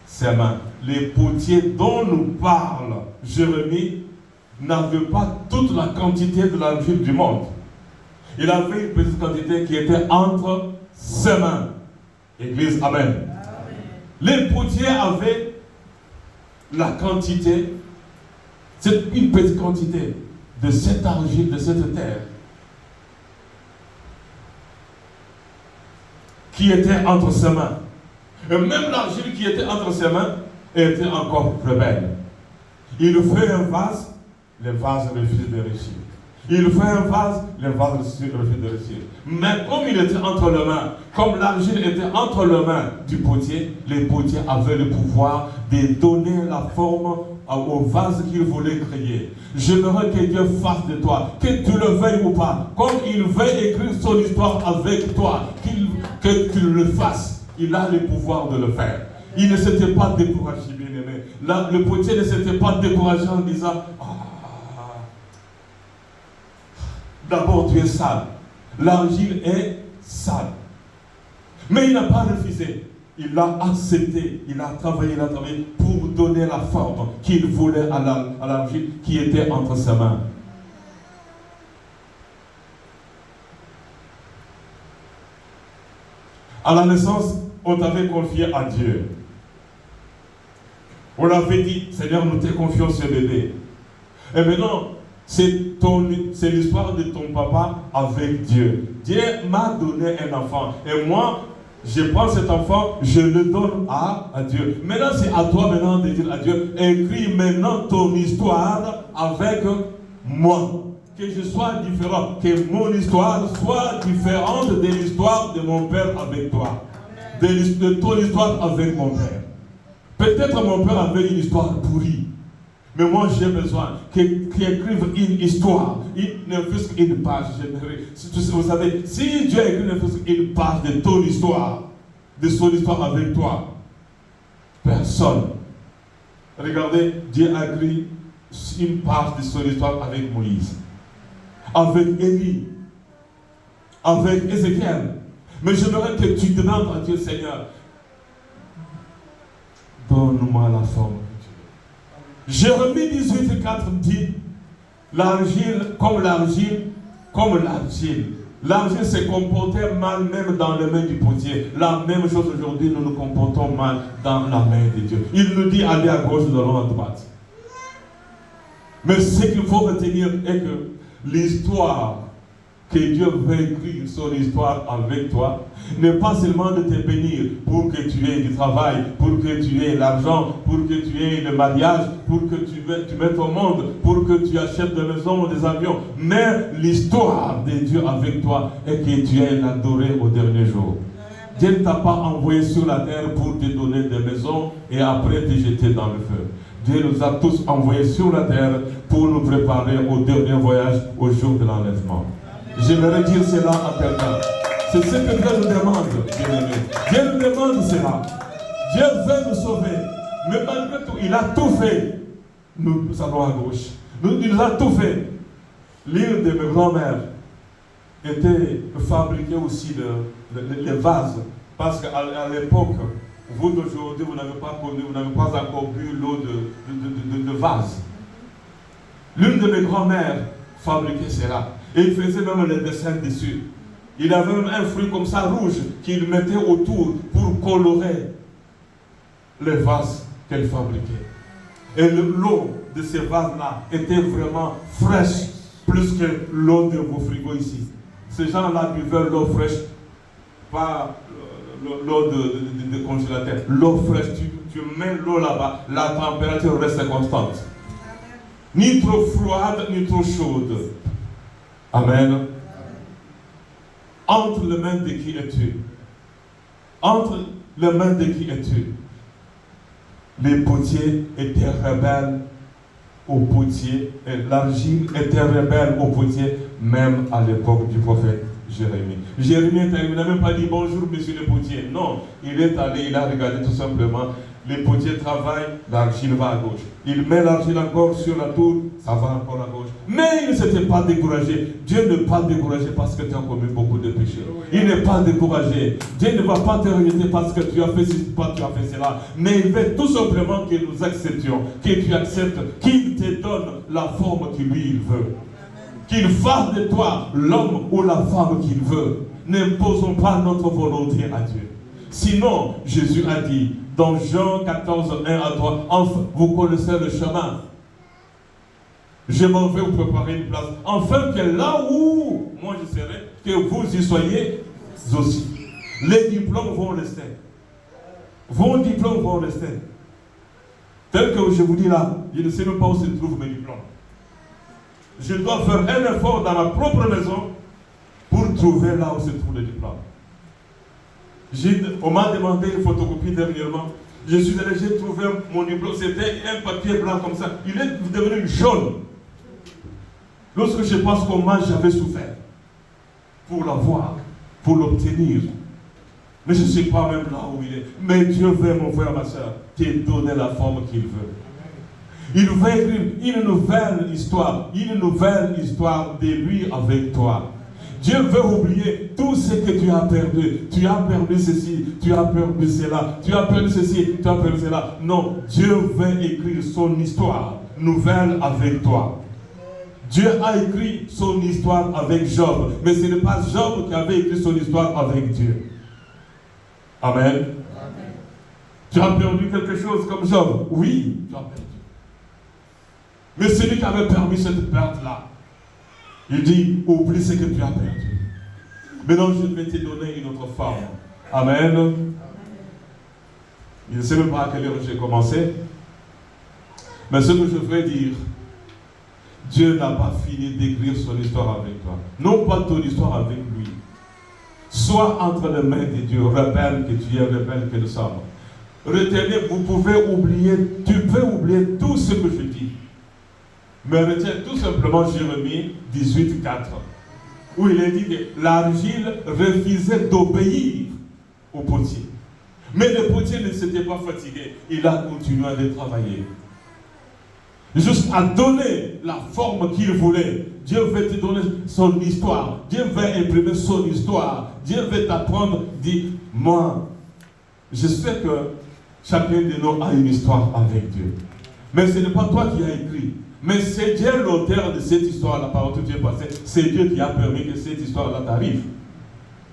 ses mains. Les potiers dont nous parle Jérémie n'avaient pas toute la quantité de l'argile du monde. Il avait une petite quantité qui était entre ses mains. Église, amen. Amen. Les potiers avaient la quantité, c'est une petite quantité de cette argile, de cette terre, qui était entre ses mains. Et même l'argile qui était entre ses mains était encore plus belle. Il fait un vase, le vase refuse de réussir. Il fait un vase, le vase refuse de réussir. Mais comme il était entre les mains, comme l'argile était entre les mains du potier, les potiers avaient le pouvoir de donner la forme au vase qu'il voulait créer. J'aimerais que Dieu fasse de toi, que tu le veuilles ou pas, comme il veut écrire son histoire avec toi, que tu le fasses. Il a le pouvoir de le faire. Il ne s'était pas découragé, bien-aimé. Là, le potier ne s'était pas découragé en disant d'abord tu es sale. L'argile est sale. Mais il n'a pas refusé. Il l'a accepté. Il a travaillé pour donner la forme qu'il voulait à l'argile qui était entre ses mains. À la naissance, on t'avait confié à Dieu. On avait dit, Seigneur, nous te confions ce bébé. Et maintenant, c'est l'histoire de ton papa avec Dieu. Dieu m'a donné un enfant. Et moi, je prends cet enfant, je le donne à Dieu. Maintenant, c'est à toi maintenant de dire à Dieu, écris maintenant ton histoire avec moi. Que je sois différent, que mon histoire soit différente de l'histoire de mon père avec toi. De ton histoire avec mon père. Peut-être mon père avait une histoire pourrie. Mais moi j'ai besoin qu'il écrive une histoire, ne fût-ce qu'une page. Vous savez, si Dieu écrit ne fût-ce qu'une page de ton histoire, de son histoire avec toi, personne. Regardez, Dieu a écrit une page de son histoire avec Moïse, avec Élie, avec Ézéchiel. Mais j'aimerais que tu demandes à Dieu, Seigneur, donne-moi la forme. Jérémie 18,4 dit, l'argile. L'argile se comportait mal même dans les mains du potier. La même chose aujourd'hui, nous nous comportons mal dans la main de Dieu. Il nous dit, allez à gauche, nous allons à droite. Mais ce qu'il faut retenir est que l'histoire que Dieu veut écrire son histoire avec toi n'est pas seulement de te bénir pour que tu aies du travail, pour que tu aies l'argent, pour que tu aies le mariage, pour que tu mettes au monde, pour que tu achètes des maisons ou des avions. Mais l'histoire de Dieu avec toi est que tu aies l'adoré au dernier jour. Dieu ne t'a pas envoyé sur la terre pour te donner des maisons et après te jeter dans le feu. Dieu nous a tous envoyés sur la terre pour nous préparer au dernier voyage, au jour de l'enlèvement. J'aimerais dire cela à quelqu'un. C'est ce que Dieu nous demande, bien-aimé. Dieu nous demande cela. Dieu veut nous sauver. Mais malgré tout, il a tout fait. Nous allons à gauche. Il nous a tout fait. L'île de mes grands-mères était fabriquée aussi, les vases Parce qu'à l'époque, vous d'aujourd'hui, vous n'avez pas connu, vous n'avez pas encore bu l'eau de vase. L'une de mes grand-mères fabriquait cela. Et il faisait même les dessins dessus. Il avait même un fruit comme ça rouge qu'il mettait autour pour colorer les vases qu'elle fabriquait. Et l'eau de ces vases-là était vraiment fraîche, plus que l'eau de vos frigos ici. Ces gens-là buvaient l'eau fraîche, pas l'eau de congélateur. L'eau fraîche, tu mets l'eau là-bas, la température reste constante. Ni trop froide, ni trop chaude. Amen. Entre les mains de qui es-tu? Entre les mains de qui es-tu? Les potiers étaient rebelles au potier, et l'argile était rebelle au potier, même à l'époque du prophète Jérémie. Jérémie n'a même pas dit bonjour monsieur le potier. Non, il est allé, il a regardé tout simplement. Les potiers travaillent, l'argile va à gauche. Il met l'argile encore sur la tour, ça va encore à gauche. Mais il ne s'était pas découragé. Dieu n'est pas découragé parce que tu as commis beaucoup de péchés. Il n'est pas découragé. Dieu ne va pas te rejeter parce que tu as fait ceci, pas tu as fait cela. Mais il veut tout simplement que nous acceptions, que tu acceptes, qu'il te donne la forme que lui il veut. Qu'il fasse de toi l'homme ou la femme qu'il veut. N'imposons pas notre volonté à Dieu. Sinon, Jésus a dit, dans Jean 14, 1 à 3, enfin, vous connaissez le chemin. Je m'en vais vous préparer une place. Enfin, que là où moi je serai, que vous y soyez aussi. Les diplômes vont rester. Vos diplômes vont rester. Tel que je vous dis là, je ne sais même pas où se trouvent mes diplômes. Je dois faire un effort dans ma propre maison pour trouver là où se trouvent les diplômes. On m'a demandé une photocopie dernièrement. Je suis allé, j'ai trouvé mon diplôme. C'était un papier blanc comme ça. Il est devenu jaune. Lorsque je pense comment j'avais souffert pour l'avoir, pour l'obtenir. Mais je ne sais pas même là où il est. Mais Dieu veut, mon frère, ma soeur, te donner la forme qu'il veut. Il veut écrire une nouvelle histoire de lui avec toi. Dieu veut oublier tout ce que tu as perdu. Tu as perdu ceci, tu as perdu cela, tu as perdu ceci, tu as perdu cela. Non, Dieu veut écrire son histoire nouvelle avec toi. Dieu a écrit son histoire avec Job, mais ce n'est pas Job qui avait écrit son histoire avec Dieu. Amen. Amen. Tu as perdu quelque chose comme Job? Oui, tu as perdu. Mais celui qui avait permis cette perte-là, il dit, oublie ce que tu as perdu. Maintenant, je vais te donner une autre forme. Amen. Je ne sais même pas à quelle heure j'ai commencé. Mais ce que je veux dire, Dieu n'a pas fini d'écrire son histoire avec toi. Non pas ton histoire avec lui. Sois entre les mains de Dieu, rebelle que tu es, rebelle que nous sommes. Retenez, vous pouvez oublier, tu peux oublier tout ce que je dis. Mais retiens tout simplement Jérémie 18, 4, où il est dit que l'argile refusait d'obéir au potier. Mais le potier ne s'était pas fatigué, il a continué à le travailler. Juste à donner la forme qu'il voulait. Dieu veut te donner son histoire. Dieu veut imprimer son histoire. Dieu veut t'apprendre, dit, moi, je sais que chacun de nous a une histoire avec Dieu. Mais ce n'est pas toi qui as écrit. Mais c'est Dieu l'auteur de cette histoire-là, par où tu es passé. C'est Dieu qui a permis que cette histoire-là t'arrive.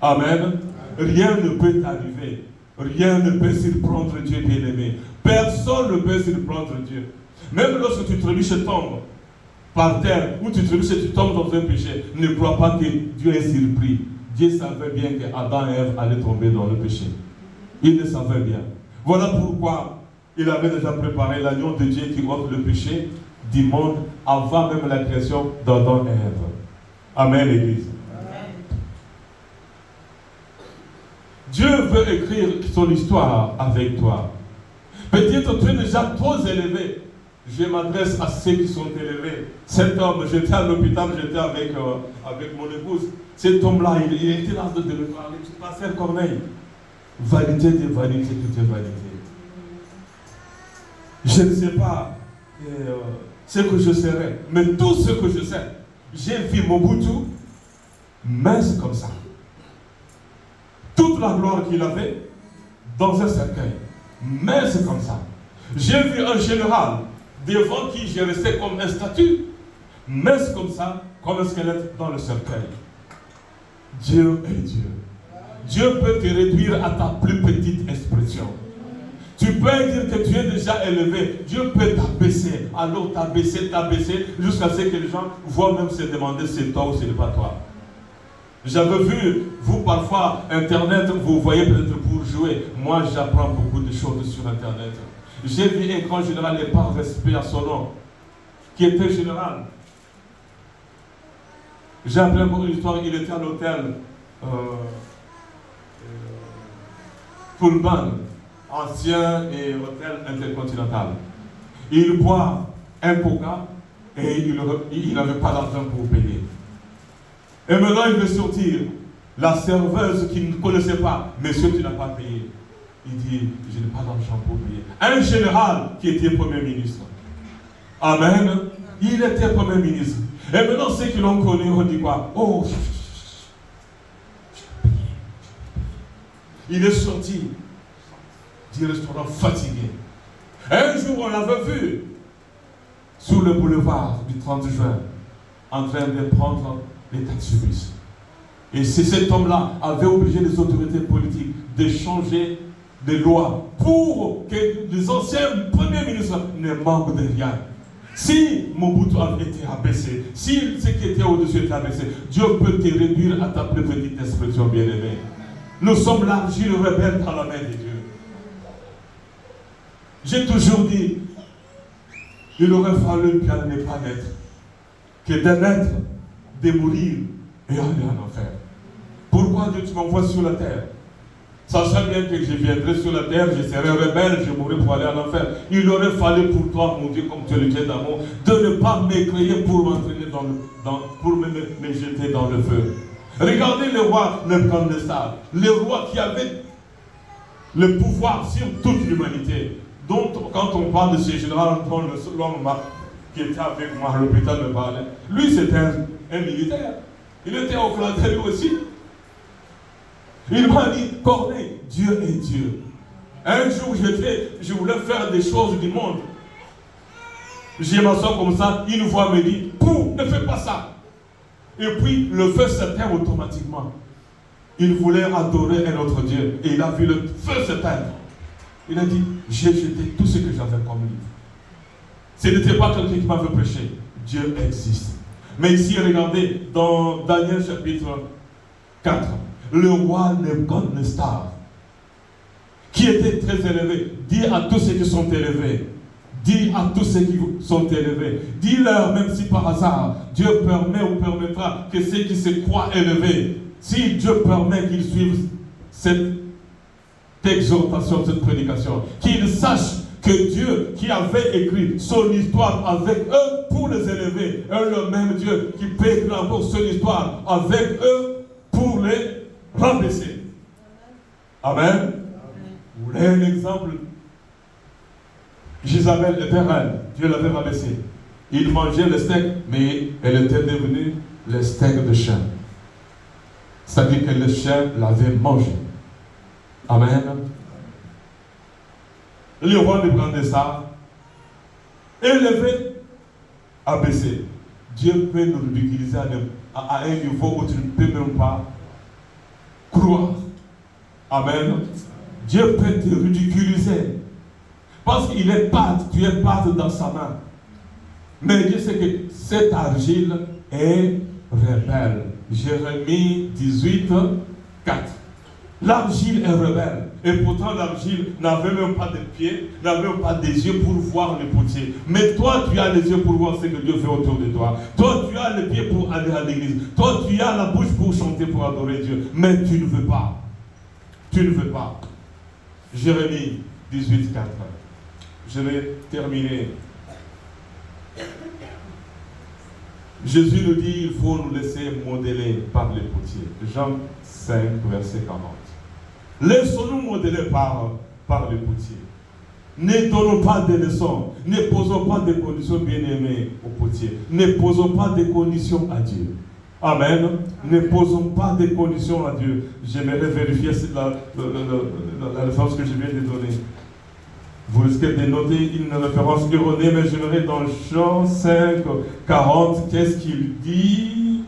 Amen. Rien ne peut t'arriver. Rien ne peut surprendre Dieu bien-aimé. Personne ne peut surprendre Dieu. Même lorsque tu trébuches et tombes par terre, ou tu trébuches et tu tombes dans un péché, ne crois pas que Dieu est surpris. Dieu savait bien que Adam et Ève allaient tomber dans le péché. Il le savait bien. Voilà pourquoi il avait déjà préparé l'agneau de Dieu qui ôte le péché du monde avant même la création d'Adam et Ève. Amen, l'Église. Amen. Dieu veut écrire son histoire avec toi. Peut-être tu es déjà trop élevé. Je m'adresse à ceux qui sont élevés. Cet homme, j'étais à l'hôpital, j'étais avec mon épouse. Cet homme-là, il était là de me parler. Pasteur Corneille, vanité de vanité, tout est vanité. Je ne sais pas ce que je serai, mais tout ce que je sais, j'ai vu Mobutu mince comme ça. toute la gloire qu'il avait dans un cercueil. Mais c'est comme ça. J'ai vu un général devant qui j'ai resté comme un statue, mais c'est comme ça, comme un squelette dans le cercueil. Dieu est Dieu. Dieu peut te réduire à ta plus petite expression. Tu peux dire que tu es déjà élevé. Dieu peut t'abaisser. Alors t'abaisser, jusqu'à ce que les gens voient même se demander si c'est toi ou si ce n'est pas toi. J'avais vu, vous parfois, Internet, vous voyez peut-être pour jouer. Moi, j'apprends beaucoup de choses sur Internet. J'ai vu un grand général, et par respect à son nom, qui était général. J'ai appris une histoire, il était à l'hôtel Pullman, ancien et hôtel intercontinental. Il boit un coca et il n'avait pas d'argent pour payer. Et maintenant il veut sortir. La serveuse qui ne connaissait pas, monsieur, tu n'as pas payé. Il dit, je n'ai pas d'argent pour payer. Un général qui était Premier ministre. Amen. Il était Premier ministre. Et maintenant ceux qui l'ont connu, on dit quoi? Oh, il est sorti du restaurant fatigué. Un jour, on l'avait vu sur le boulevard du 30 juin en train de prendre les taxi-bus. Et c'est cet homme-là avait obligé les autorités politiques de changer des lois pour que les anciens premiers ministres ne manquent de rien. Si Mobutu avait été abaissé, si ce qui était au-dessus était abaissé, Dieu peut te réduire à ta plus petite expression, bien-aimée. Nous sommes l'argile rebelle dans la main de Dieu. J'ai toujours dit, il aurait fallu qu'elle n'ait pas naître, que de naître, de mourir et aller en enfer. Pourquoi Dieu tu m'envoies sur la terre? Sachant bien que je viendrai sur la terre, je serai rebelle, je mourrai pour aller en enfer. Il aurait fallu pour toi, mon Dieu, comme tu le dis d'amour, de ne pas m'écrier pour m'entraîner pour me jeter dans le feu. Regardez le roi Nebuchadnezzar, le roi qui avait le pouvoir sur toute l'humanité. Donc, quand on parle de ce général, l'homme qui était avec moi à l'hôpital me parlait. Lui, c'était un militaire. Il était au flanc lui aussi. Il m'a dit, Corneille, Dieu est Dieu. Un jour, je voulais faire des choses du monde. J'ai m'assois comme ça, une voix me dit, Pou, ne fais pas ça. Et puis, le feu s'éteint automatiquement. Il voulait adorer un autre Dieu. Et il a vu le feu s'éteindre. Il a dit, j'ai jeté tout ce que j'avais comme livre. Ce n'était pas quelqu'un qui m'avait prêché. Dieu existe. Mais ici, regardez, dans Daniel chapitre 4, le roi Nebuchadnezzar, qui était très élevé, dit à tous ceux qui sont élevés, dis à tous ceux qui sont élevés, dis-leur, même si par hasard, Dieu permet ou permettra que ceux qui se croient élevés, si Dieu permet qu'ils suivent cette exhortation, cette prédication, qu'ils sachent que Dieu qui avait écrit son histoire avec eux pour les élever, est le même Dieu qui peut écrire encore son histoire avec eux pour les rabaisser. Amen. Vous voulez un exemple? Jézabel était reine, Dieu l'avait rabaissée. Il mangeait le steak, mais elle était devenue le steak de chien. C'est-à-dire que le chien l'avait mangé. Amen. Le roi de Nebuchadnezzar, élevé, abaissé. Dieu peut nous ridiculiser à un niveau où tu ne peux même pas croire. Amen. Dieu peut te ridiculiser. Parce qu'il est pâte, tu es pâte dans sa main. Mais Dieu sait que cette argile est rebelle. Jérémie 18, 4. L'argile est rebelle. Et pourtant l'argile n'avait même pas de pieds, n'avait même pas des yeux pour voir le potier. Mais toi, tu as les yeux pour voir ce que Dieu fait autour de toi. Toi, tu as les pieds pour aller à l'église. Toi, tu as la bouche pour chanter, pour adorer Dieu. Mais tu ne veux pas. Tu ne veux pas. Jérémie 18, 4. Je vais terminer. Jésus nous dit, il faut nous laisser modeler par les potiers. Jean 5, verset 40. Laissons-nous modeler par les potiers. Ne donnons pas de leçons. Ne posons pas de conditions bien-aimées aux potiers. Ne posons pas de conditions à Dieu. Amen. Ne posons pas des conditions à Dieu. J'aimerais vérifier la référence que je viens de donner. Vous risquez de noter une référence erronée, mais j'aimerais dans Jean 5, 40, qu'est-ce qu'il dit?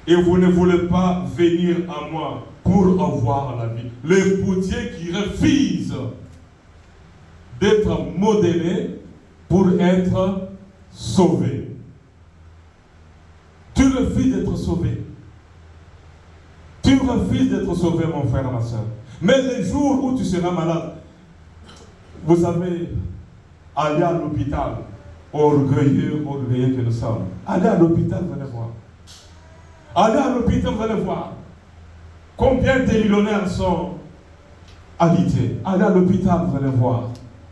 Et vous ne voulez pas venir à moi pour avoir la vie. Le potier qui refuse d'être modélé pour être sauvé. Tu refuses d'être sauvé. Tu refuses d'être sauvé, mon frère, ma soeur. Mais les jours où tu seras malade, vous savez, aller à l'hôpital, orgueilleux que nous sommes. Allez à l'hôpital, vous allez voir. Allez à l'hôpital, vous allez voir. Combien de millionnaires sont alités? Allez à l'hôpital, vous allez voir.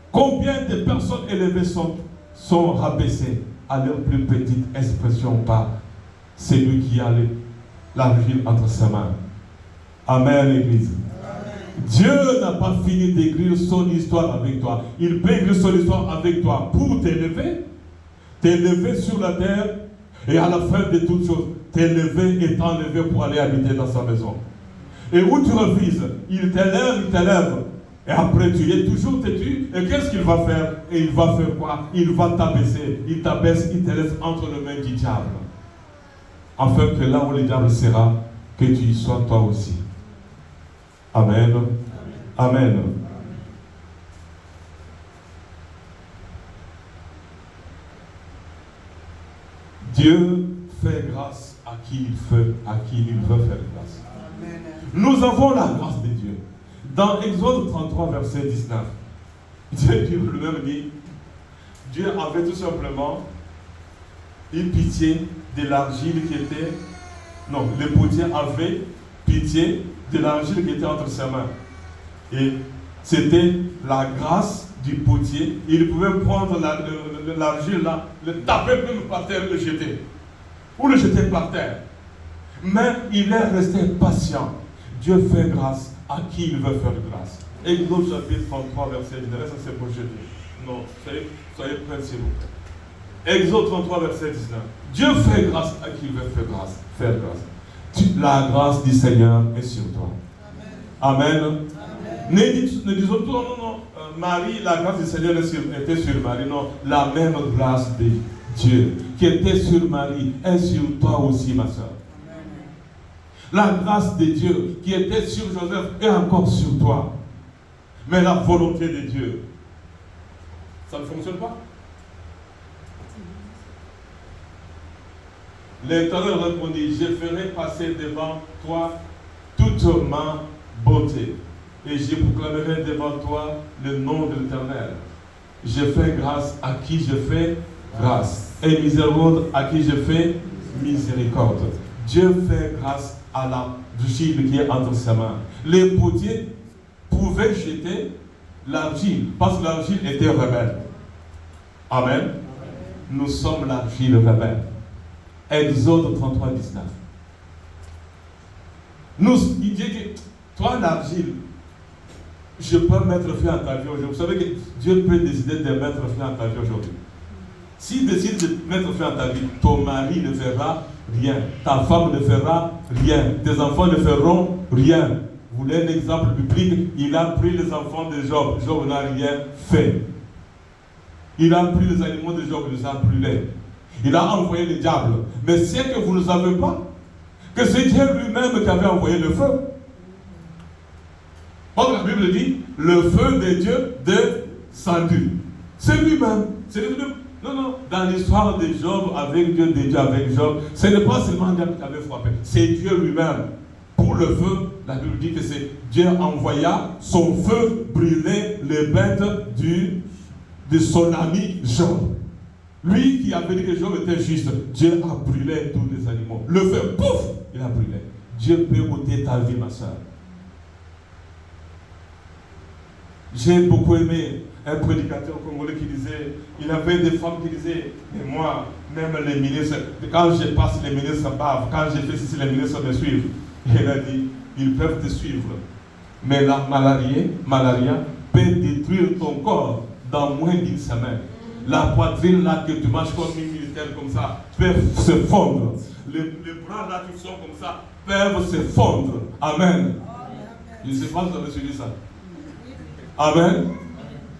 Combien de personnes élevées sont rabaissées à leur plus petite expression par celui qui a l'argile entre ses mains. Amen, l'Église. Dieu n'a pas fini d'écrire son histoire avec toi. Il peut écrire son histoire avec toi pour t'élever sur la terre et à la fin de toutes choses, t'élever et t'enlever pour aller habiter dans sa maison. Et où tu refuses, il t'élève. Et après, tu es toujours têtu. Et qu'est-ce qu'il va faire? Et il va faire quoi? Il va t'abaisser. Il t'abaisse, il te laisse entre les mains du diable. Afin que là où le diable sera, que tu y sois toi aussi. Amen. Amen. Dieu fait grâce à qui il veut faire grâce. Amen. Nous avons la grâce de Dieu. Dans Exode 33, verset 19, Dieu lui-même dit, Dieu avait tout simplement eu pitié de l'argile qui était... Non, le potier avait pitié de l'argile qui était entre ses mains. Et c'était la grâce du potier. Il pouvait prendre l'argile là, le taper même par terre, le jeter. Ou le jeter par terre. Mais il est resté patient. Dieu fait grâce à qui il veut faire grâce. Exode chapitre 33, verset 19. Ça c'est pour jeter. Non, soyez prêts s'il vous plaît. Exode 33, verset 19. Dieu fait grâce à qui il veut faire grâce. La grâce du Seigneur est sur toi. Amen. Amen. Ne disons pas, non. Marie, la grâce du Seigneur était sur Marie. Non, la même grâce de Dieu qui était sur Marie est sur toi aussi, ma soeur. La grâce de Dieu qui était sur Joseph est encore sur toi. Mais la volonté de Dieu, ça ne fonctionne pas. L'Éternel répondit, je ferai passer devant toi toute ma bonté, et je proclamerai devant toi le nom de l'Éternel. Je fais grâce à qui je fais grâce, et miséricorde à qui je fais miséricorde. Dieu fait grâce à l'argile qui est entre ses mains. Les potiers pouvaient jeter l'argile, parce que l'argile était rebelle. Amen. Nous sommes l'argile rebelle. Exode 33, 19. Il dit que toi, l'argile, je peux mettre feu à ta vie aujourd'hui. Vous savez que Dieu peut décider de mettre feu à ta vie aujourd'hui. S'il décide de mettre feu à ta vie, ton mari ne fera rien, ta femme ne fera rien, tes enfants ne feront rien. Vous voulez un exemple biblique? Il a pris les enfants de Job. Job n'a rien fait. Il a pris les animaux de Job, il les a brûlés. Il a envoyé le diable. Mais c'est que vous ne savez pas que c'est Dieu lui-même qui avait envoyé le feu. Parce que la Bible dit, le feu de Dieu descendu. C'est lui-même. C'est lui-même. Non. Dans l'histoire de Job avec Dieu, de Dieu avec Job, ce n'est pas seulement Dieu qui avait frappé. C'est Dieu lui-même. Pour le feu, la Bible dit que c'est Dieu envoya son feu brûler les bêtes de son ami Job. Lui qui avait dit que Job était juste, Dieu a brûlé tous les animaux. Le feu, pouf, il a brûlé. Dieu peut ôter ta vie, ma soeur. J'ai beaucoup aimé un prédicateur congolais qui disait, il avait des femmes qui disaient, et moi, même les ministres, quand je passe, les ministres bavent, quand je fais ceci, les ministres me suivent. Et il a dit, ils peuvent te suivre. Mais la malaria peut détruire ton corps dans moins d'une semaine. La poitrine là que tu marches comme une militaire comme ça, peut se fondre. Les bras là qui sont comme ça, peuvent se fondre. Amen. Je ne sais pas si vous avez suivi ça. Amen.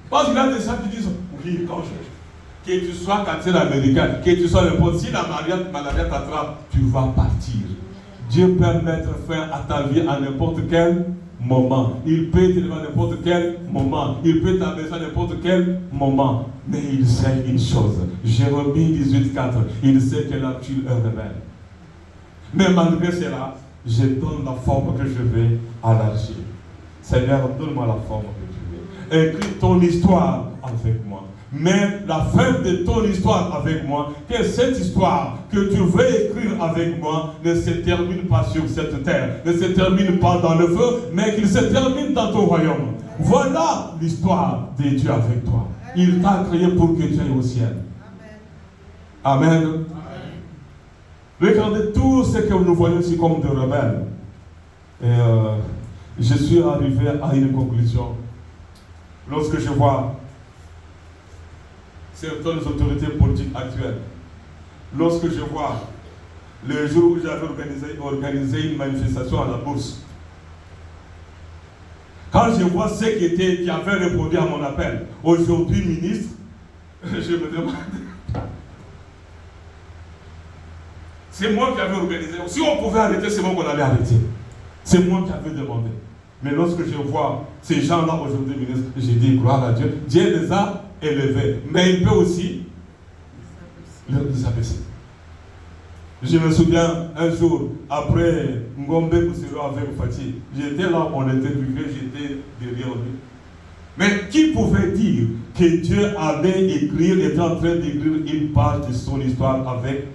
Parce qu'il y a des gens qui disent, oui, quand que tu sois cancer américain, que tu sois n'importe, si la malaria t'attrape, tu vas partir. Dieu peut mettre fin à ta vie à n'importe quel moment. Il peut te lever à n'importe quel moment. Il peut t'abaisser à n'importe quel moment. Mais il sait une chose. Jérémie 18,4. Il sait que la tuile est rebelle. Mais malgré cela, je donne la forme que je vais à l'argile. Seigneur, donne-moi la forme que tu veux. Écris ton histoire avec moi. Mais la fin de ton histoire avec moi, que cette histoire que tu veux écrire avec moi ne se termine pas sur cette terre, ne se termine pas dans le feu, mais qu'il se termine dans ton royaume. Voilà l'histoire de Dieu avec toi. Il t'a créé pour que tu ailles au ciel. Amen. Amen. Regardez tout ce que nous voyons ici comme des rebelles. Et je suis arrivé à une conclusion. Lorsque je vois certaines autorités politiques actuelles, lorsque je vois le jour où j'avais organisé une manifestation à la bourse, quand je vois ceux qui avaient répondu à mon appel, aujourd'hui ministre, je me demande, c'est moi qui avais organisé. Si on pouvait arrêter, c'est moi qu'on allait arrêter. C'est moi qui avais demandé. Mais lorsque je vois ces gens-là aujourd'hui ministres, j'ai dit gloire à Dieu. Dieu les a élevés, mais il peut aussi les abaisser. Je me souviens un jour, après Ngombe Boussiro avec Fatih, j'étais là, on était vivés, j'étais derrière lui. Mais qui pouvait dire que Dieu allait écrire, était en train d'écrire une page de son histoire avec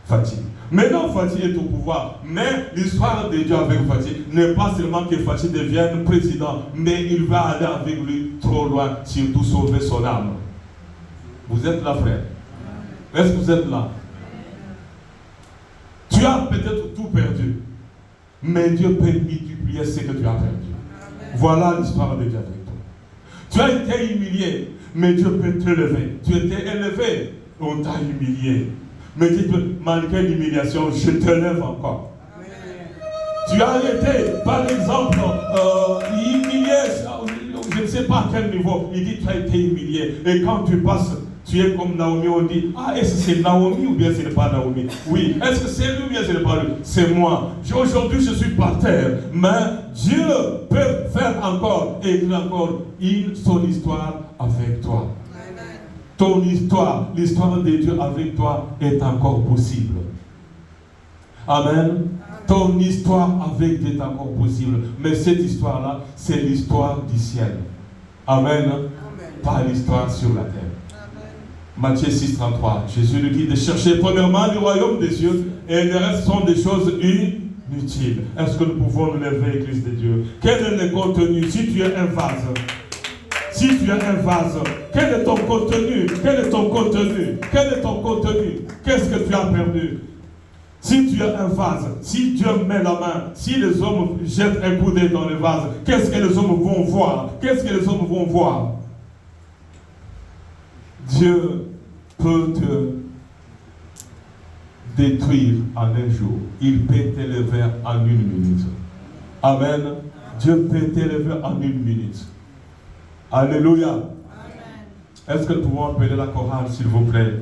Fatih? Maintenant, Fatih est au pouvoir, mais l'histoire de Dieu avec Fatih n'est pas seulement que Fatih devienne président, mais il va aller avec lui trop loin, surtout sauver son âme. Vous êtes là, frère? Est-ce que vous êtes là? Tu as peut-être tout perdu, mais Dieu peut multiplier ce que tu as perdu. Voilà l'histoire de Dieu avec toi. Tu as été humilié, mais Dieu peut te lever. Tu étais élevé, on t'a humilié. Mais Dieu peut, malgré l'humiliation, je te lève encore. Tu as été, par exemple, humilié, je ne sais pas à quel niveau. Il dit tu as été humilié. Et quand tu passes, tu es comme Naomi, on dit, ah, est-ce que c'est Naomi ou bien ce n'est pas Naomi? Oui, est-ce que c'est lui ou bien ce n'est pas lui? C'est moi. Aujourd'hui, je suis par terre. Mais Dieu peut faire encore, écrire encore son histoire avec toi. Ton histoire, l'histoire de Dieu avec toi est encore possible. Amen. Ton histoire avec Dieu est encore possible. Mais cette histoire-là, c'est l'histoire du ciel. Amen. Pas l'histoire sur la terre. Matthieu 6,33. Jésus nous dit de chercher premièrement le royaume des cieux et le reste sont des choses inutiles. Est-ce que nous pouvons nous lever, Église de Dieu? Quel est le contenu? Si tu es un vase, si tu es un vase, quel est ton contenu? Quel est ton contenu? Quel est ton contenu? Qu'est-ce que tu as perdu? Si tu es un vase, si Dieu met la main, si les hommes jettent un coup d'œil dans le vase, qu'est-ce que les hommes vont voir? Qu'est-ce que les hommes vont voir? Dieu peut te détruire en un jour. Il peut t'élever en une minute. Amen. Dieu peut t'élever en une minute. Alléluia. Est-ce que nous pouvons appeler la chorale, s'il vous plaît?